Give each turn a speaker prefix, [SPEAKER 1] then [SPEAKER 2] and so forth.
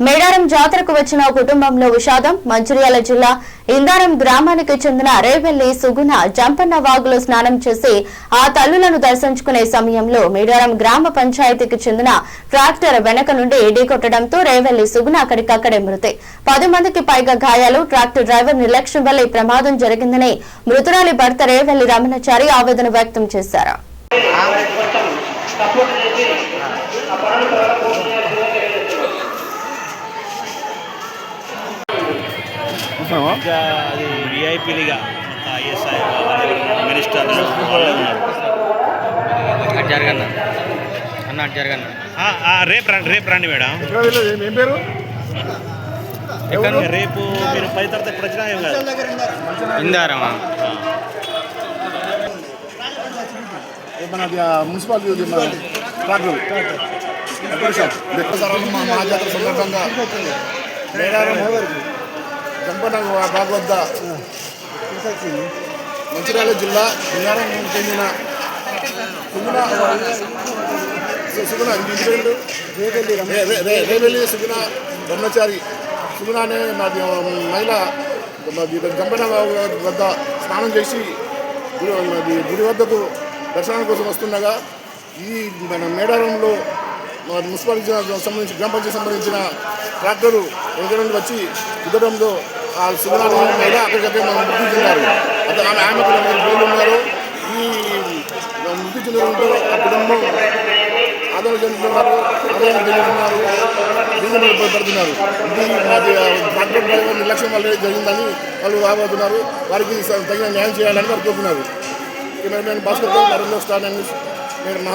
[SPEAKER 1] మేడారం జాతరకు వచ్చిన కుటుంబంలో విషాదం. మంచిర్యాల జిల్లా ఇందారం గ్రామానికి చెందిన రేవెల్లి సుగుణ జంపన్న వాగులో స్నానం చేసి ఆ తల్లులను దర్శించుకునే సమయంలో మేడారం గ్రామ పంచాయతీకి చెందిన ట్రాక్టర్ వెనక నుండి ఢీకొట్టడంతో రేవెల్లి సుగుణ అక్కడికక్కడే మృతి. 10 మందికి పైగా గాయాలు. ట్రాక్టర్ డ్రైవర్ నిర్లక్ష్యం వల్ల ఈ ప్రమాదం జరిగిందని మృతురాలి భర్త రేవెల్లి రమణచారి ఆవేదన వ్యక్తం చేశారు.
[SPEAKER 2] అది విఐపీలుగా మొత్తం ఐఎస్ఐ మినిస్టర్ రేపు రండి మేడం. రేపు మీరు 10 తర్వాత ఎప్పుడు వచ్చినా ఏం కాదు.
[SPEAKER 3] ఇందారమా
[SPEAKER 4] మన మున్సిపాలిటీ మహాజాతర సందర్భంగా మేడారం జంపన్న బాగు వద్ద మంచిర్యాల జిల్లా ఇందారం చెందిన సుగుణ రేవెల్లి సుగుణ బ్రహ్మచారి సుగుణ అనే మహిళ జంపన్న వద్ద స్నానం చేసి గుడి వద్దకు దర్శనం కోసం వస్తుండగా ఈ మన మేడారంలో మున్సిపాలిటీ సంబంధించి గ్రామ పంచాయతీ సంబంధించిన ట్రాక్టరు వెనుక నుండి వచ్చి కుదరంలో ఆ సుగుణ మహిళ అక్కడికక్కడ మృతి చెందారు. ఆమెకు పేర్లు ఉన్నారు. ఈ మృతి చెందడంతో ఆ కుటుంబం ఆందోళన చెందుతున్నారు, పడుతున్నారు. ఇది ట్రాక్టర్ డ్రైవర్ నిర్లక్ష్యం వల్ల జరిగిందని వాళ్ళు రాబోతున్నారు. వారికి తగిన న్యాయం చేయాలని వారు కోరుతున్నారు. Bhaskar star news.